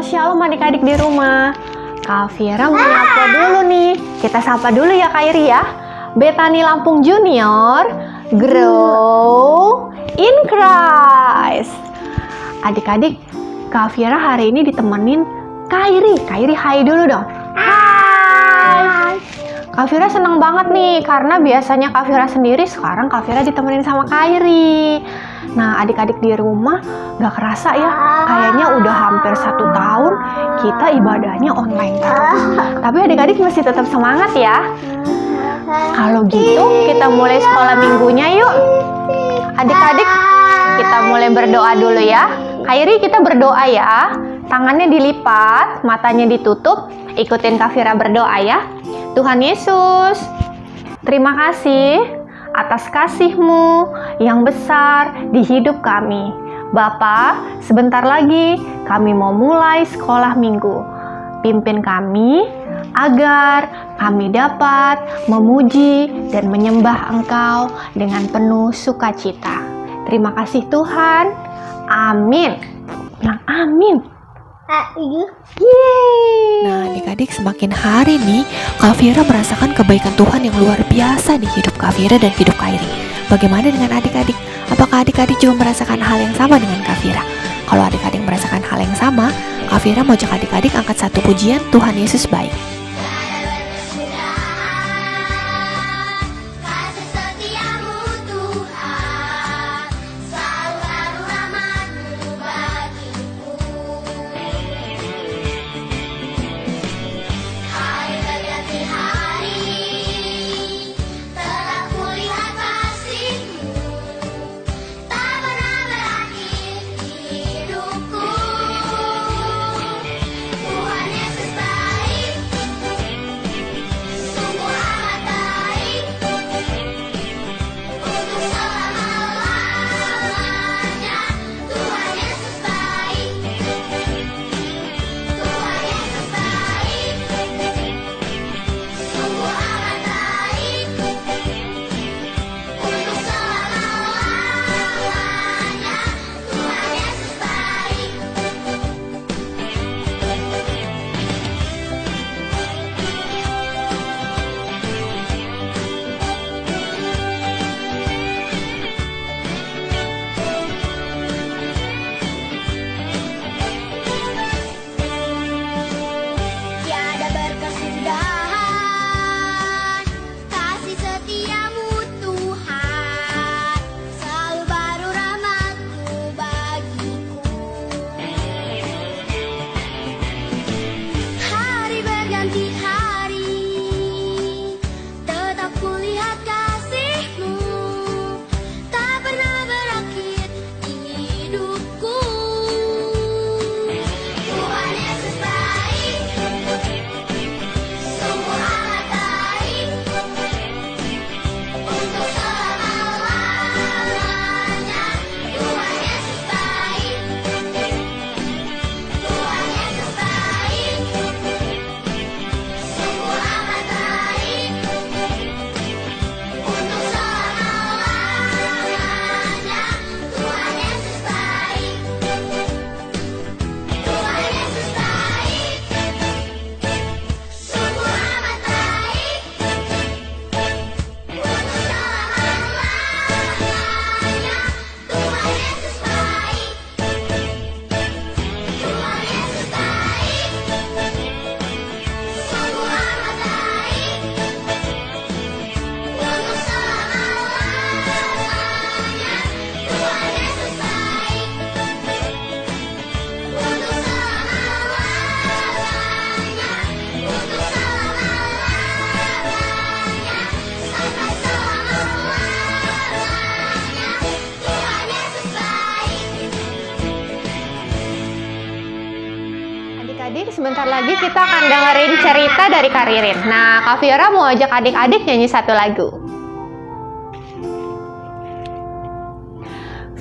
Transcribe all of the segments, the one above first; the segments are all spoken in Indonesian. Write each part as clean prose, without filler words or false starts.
Shalom adik-adik di rumah. Kak Vira mau nyapa dulu nih. Kita sapa dulu ya Kak Iri ya. Bethany Lampung Junior, Grow in Christ. Adik-adik, Kak Vira hari ini ditemenin Kak Iri. Kak Iri hai dulu dong. Hai. Kak Vira senang banget nih karena biasanya Kak Vira sendiri, sekarang Kak Vira ditemenin sama Kak Iri. Nah, adik-adik di rumah gak kerasa ya, kayaknya udah hampir 1 tahun kita ibadahnya online terus. Tapi adik-adik masih tetap semangat ya. Kalau gitu kita mulai sekolah minggunya yuk. Adik-adik kita mulai berdoa dulu ya. Kak Iri kita berdoa ya. Tangannya dilipat, matanya ditutup. Ikutin Kak Vira berdoa ya. Tuhan Yesus, terima kasih atas kasih-Mu yang besar di hidup kami. Bapa, sebentar lagi kami mau mulai sekolah minggu. Pimpin kami agar kami dapat memuji dan menyembah Engkau dengan penuh sukacita. Terima kasih Tuhan. Amin. Nah, amin. Yeay. Nah, adik-adik semakin hari nih Kak Vira merasakan kebaikan Tuhan yang luar biasa di hidup Kak Vira dan hidup Kak Iri. Bagaimana dengan adik-adik? Apakah adik-adik juga merasakan hal yang sama dengan Kak Vira? Kalau adik-adik merasakan hal yang sama, Kak Vira mau ajak adik-adik angkat satu pujian Tuhan Yesus baik. Adik-adik, sebentar lagi kita akan dengerin cerita dari Kak Ririn. Nah, Kak Vira mau ajak adik-adik nyanyi satu lagu.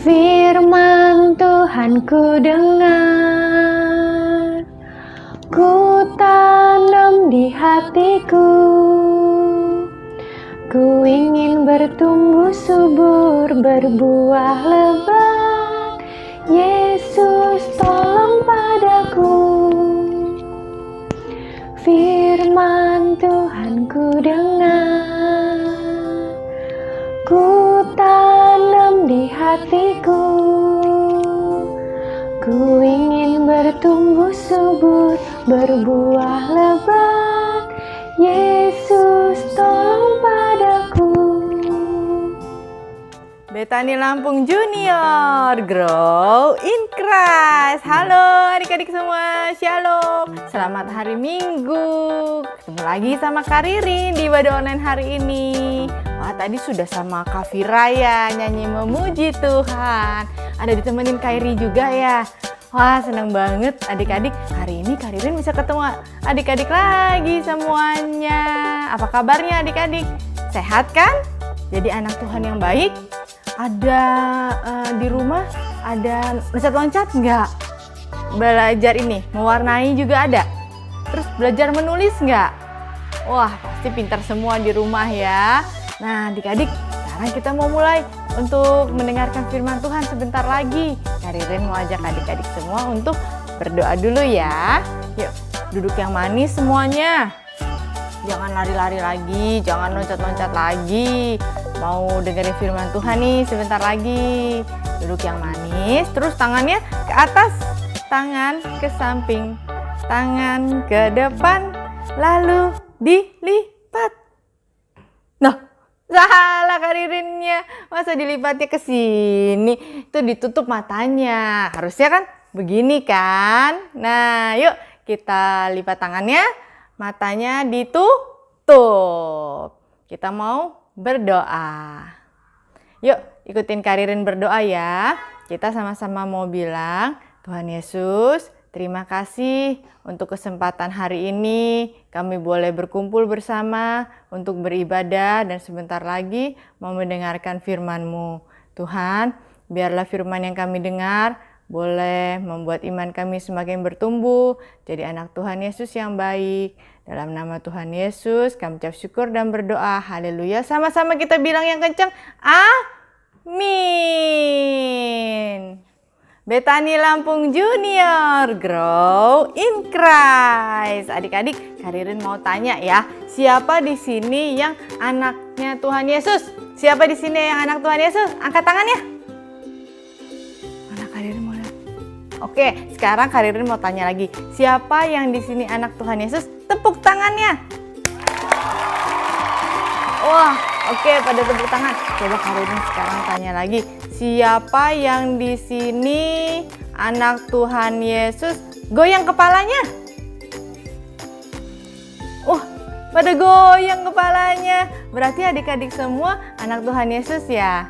Firman Tuhan ku dengar, ku tanam di hatiku, ku ingin bertumbuh subur, berbuah lebat. Yesus tolong padaku. ku dengar, ku tanam di hatiku. Ku ingin bertumbuh subur, berbuah lebat. Yesus tolong padaku. Betani Lampung Junior, Grow in Christ. Halo adik-adik semua, Shalom. Selamat hari Minggu. Ketemu lagi sama Kak Ririn di ibadah online hari ini. Wah, tadi sudah sama Kak Fira ya, nyanyi memuji Tuhan. Ada ditemenin Kairi juga ya. Wah, senang banget adik-adik. Hari ini Kak Ririn bisa ketemu adik-adik lagi semuanya. Apa kabarnya adik-adik? Sehat kan? Jadi anak Tuhan yang baik? Ada di rumah ada loncat-loncat nggak? Belajar ini, mewarnai juga ada? Terus belajar menulis nggak? Wah, pasti pintar semua di rumah ya. Nah adik-adik, sekarang kita mau mulai untuk mendengarkan firman Tuhan sebentar lagi. Kak Ririn mau ajak adik-adik semua untuk berdoa dulu ya. Yuk, duduk yang manis semuanya. Jangan lari-lari lagi, jangan loncat-loncat lagi. Mau dengerin firman Tuhan nih sebentar lagi. Duduk yang manis, terus tangannya ke atas, tangan ke samping, tangan ke depan, lalu dilipat. Nah, salah Kak Ririnnya. Masa dilipatnya ke sini? Itu ditutup matanya. Harusnya kan begini kan? Nah, yuk kita lipat tangannya. Matanya ditutup. Kita mau berdoa. Yuk, ikutin Kak Ririn berdoa ya. Kita sama-sama mau bilang, Tuhan Yesus, terima kasih untuk kesempatan hari ini. Kami boleh berkumpul bersama untuk beribadah dan sebentar lagi mau mendengarkan firman-Mu. Tuhan, biarlah firman yang kami dengar boleh membuat iman kami semakin bertumbuh, jadi anak Tuhan Yesus yang baik. Dalam nama Tuhan Yesus, kami ucap syukur dan berdoa. Haleluya. Sama-sama kita bilang yang kencang. Amin. Betani Lampung Junior, Grow in Christ. Adik-adik, Kak Ririn mau tanya ya, siapa di sini yang anaknya Tuhan Yesus? Siapa di sini yang anak Tuhan Yesus? Angkat tangannya. Mana Kak Ririn mau lihat? Oke, sekarang Kak Ririn mau tanya lagi. Siapa yang di sini anak Tuhan Yesus? Tepuk tangannya. Wah, oke, pada tepuk tangan. Coba Kak Ririn sekarang tanya lagi. Siapa yang di sini anak Tuhan Yesus? Goyang kepalanya. Pada goyang kepalanya. Berarti adik-adik semua anak Tuhan Yesus ya.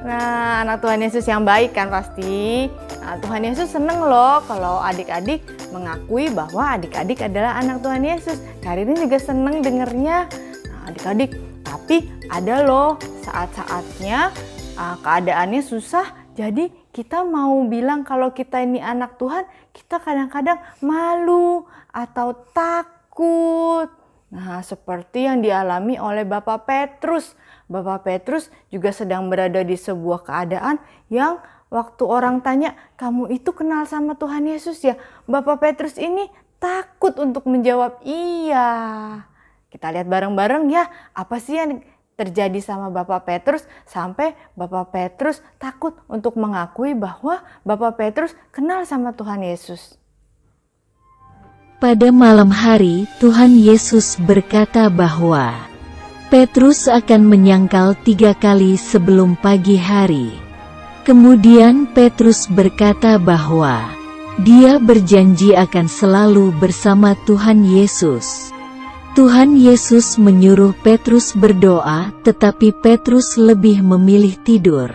Nah, anak Tuhan Yesus yang baik kan pasti. Nah, Tuhan Yesus seneng loh kalau adik-adik mengakui bahwa adik-adik adalah anak Tuhan Yesus. Kak Ririn juga seneng dengernya. Nah, adik-adik, tapi ada loh saat-saatnya keadaannya susah. Jadi kita mau bilang kalau kita ini anak Tuhan, kita kadang-kadang malu atau takut. Nah, seperti yang dialami oleh Bapak Petrus. Bapak Petrus juga sedang berada di sebuah keadaan yang waktu orang tanya, kamu itu kenal sama Tuhan Yesus ya? Bapak Petrus ini takut untuk menjawab iya. Kita lihat bareng-bareng ya, apa sih yang terjadi sama Bapak Petrus sampai Bapak Petrus takut untuk mengakui bahwa Bapak Petrus kenal sama Tuhan Yesus. Pada malam hari, Tuhan Yesus berkata bahwa Petrus akan menyangkal 3 kali sebelum pagi hari. Kemudian Petrus berkata bahwa dia berjanji akan selalu bersama Tuhan Yesus. Tuhan Yesus menyuruh Petrus berdoa, tetapi Petrus lebih memilih tidur.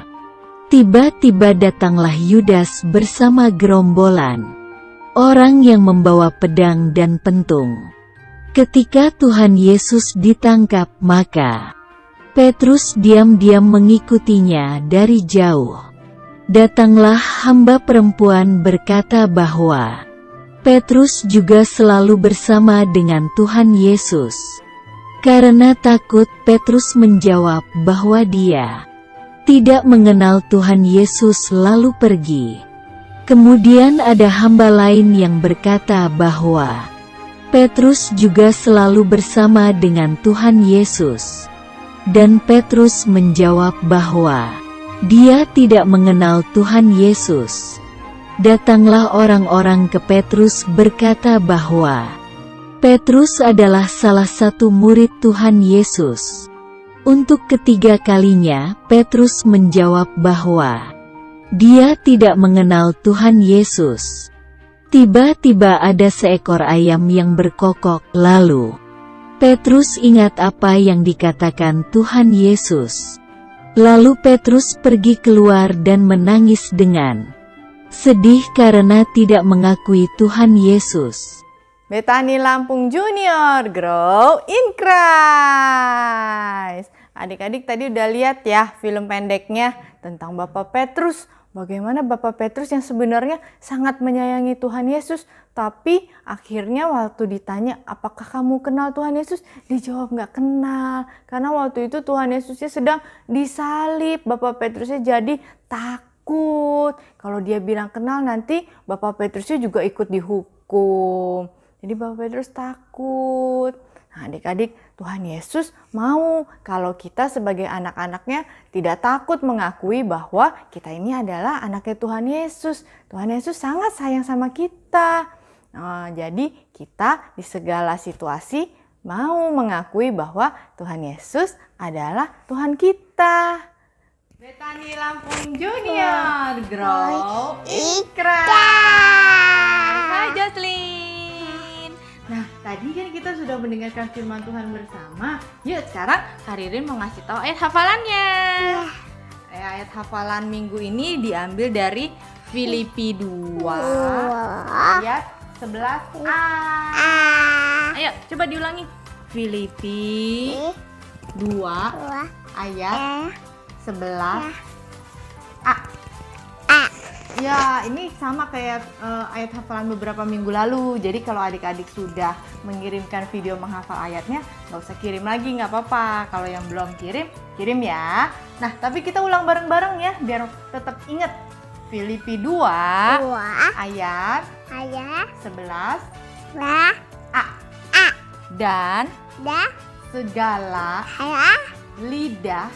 Tiba-tiba datanglah Yudas bersama gerombolan orang yang membawa pedang dan pentung. Ketika Tuhan Yesus ditangkap, maka Petrus diam-diam mengikutinya dari jauh. Datanglah hamba perempuan berkata bahwa Petrus juga selalu bersama dengan Tuhan Yesus. Karena takut, Petrus menjawab bahwa dia tidak mengenal Tuhan Yesus lalu pergi. Kemudian ada hamba lain yang berkata bahwa Petrus juga selalu bersama dengan Tuhan Yesus. Dan Petrus menjawab bahwa dia tidak mengenal Tuhan Yesus. Datanglah orang-orang ke Petrus berkata bahwa Petrus adalah salah satu murid Tuhan Yesus. Untuk ketiga kalinya, Petrus menjawab bahwa dia tidak mengenal Tuhan Yesus. Tiba-tiba ada seekor ayam yang berkokok, lalu Petrus ingat apa yang dikatakan Tuhan Yesus. Lalu Petrus pergi keluar dan menangis dengan sedih karena tidak mengakui Tuhan Yesus. Bethany Lampung Junior, Grow in Christ. Adik-adik tadi udah lihat ya film pendeknya tentang Bapak Petrus. Bagaimana Bapak Petrus yang sebenarnya sangat menyayangi Tuhan Yesus, tapi akhirnya waktu ditanya, apakah kamu kenal Tuhan Yesus? Dijawab nggak kenal, karena waktu itu Tuhan Yesusnya sedang disalib. Bapak Petrusnya jadi takut. Kalau dia bilang kenal, nanti Bapak Petrusnya juga ikut dihukum. Jadi Bapak Petrus takut. Nah, adik-adik, Tuhan Yesus mau kalau kita sebagai anak-anaknya tidak takut mengakui bahwa kita ini adalah anaknya Tuhan Yesus. Tuhan Yesus sangat sayang sama kita. Nah, jadi kita di segala situasi mau mengakui bahwa Tuhan Yesus adalah Tuhan kita. Bethany Lampung Junior, Grow in Christ. Hai Jocelyn. Nah, tadi kan kita sudah mendengarkan firman Tuhan bersama. Yuk, sekarang Kak Ririn mau ngasih tahu ayat hafalannya. Ayat hafalan minggu ini diambil dari Filipi 2 ayat 11a. Ayo, coba diulangi. Filipi 2 ayat 11a. Ya, ini sama kayak ayat hafalan beberapa minggu lalu. Jadi kalau adik-adik sudah mengirimkan video menghafal ayatnya, nggak usah kirim lagi, nggak apa-apa. Kalau yang belum kirim, kirim ya. Nah, tapi kita ulang bareng-bareng ya, biar tetap ingat. Filipi 2 ayat 11 a. Dan segala lidah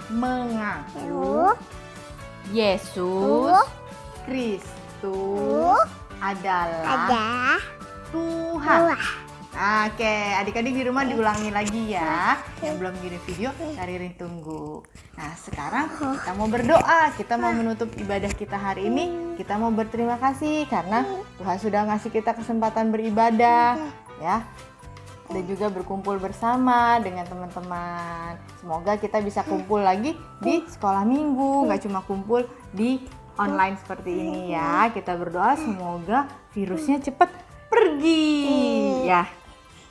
mengaku Yesus Kristus adalah Tuhan. Oke, adik-adik di rumah diulangi lagi ya. Yang belum kirim video, Kak Ririn tunggu. Nah, sekarang kita mau berdoa. Kita mau menutup ibadah kita hari ini. Kita mau berterima kasih karena Tuhan sudah ngasih kita kesempatan beribadah, ya. Dan juga berkumpul bersama dengan teman-teman. Semoga kita bisa kumpul lagi di sekolah minggu, nggak cuma kumpul di online seperti ini ya. Kita berdoa semoga virusnya cepat pergi ya.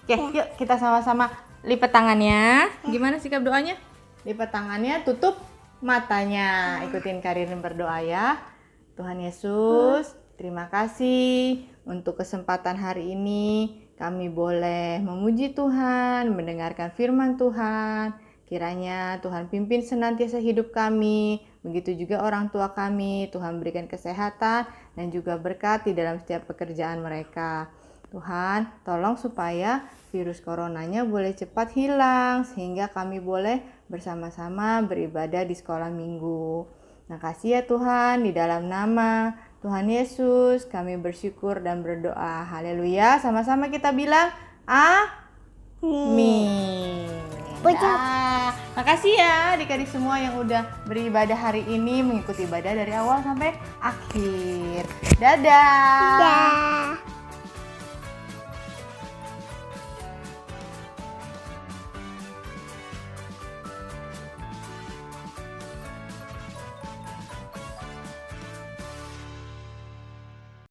Oke, yuk kita sama-sama lipat tangannya. Gimana sikap doanya? Lipat tangannya, tutup matanya. Ikutin Kak Ririn berdoa ya. Tuhan Yesus, terima kasih untuk kesempatan hari ini. Kami boleh memuji Tuhan, mendengarkan firman Tuhan. Kiranya Tuhan pimpin senantiasa hidup kami. Begitu juga orang tua kami. Tuhan berikan kesehatan dan juga berkat di dalam setiap pekerjaan mereka. Tuhan, tolong supaya virus coronanya boleh cepat hilang. Sehingga kami boleh bersama-sama beribadah di sekolah minggu. Makasih ya Tuhan, di dalam nama Tuhan Yesus kami bersyukur dan berdoa. Haleluya. Sama-sama kita bilang amin. Ya. Makasih ya adik-adik semua yang udah beribadah hari ini, mengikuti ibadah dari awal sampai akhir. Dadah.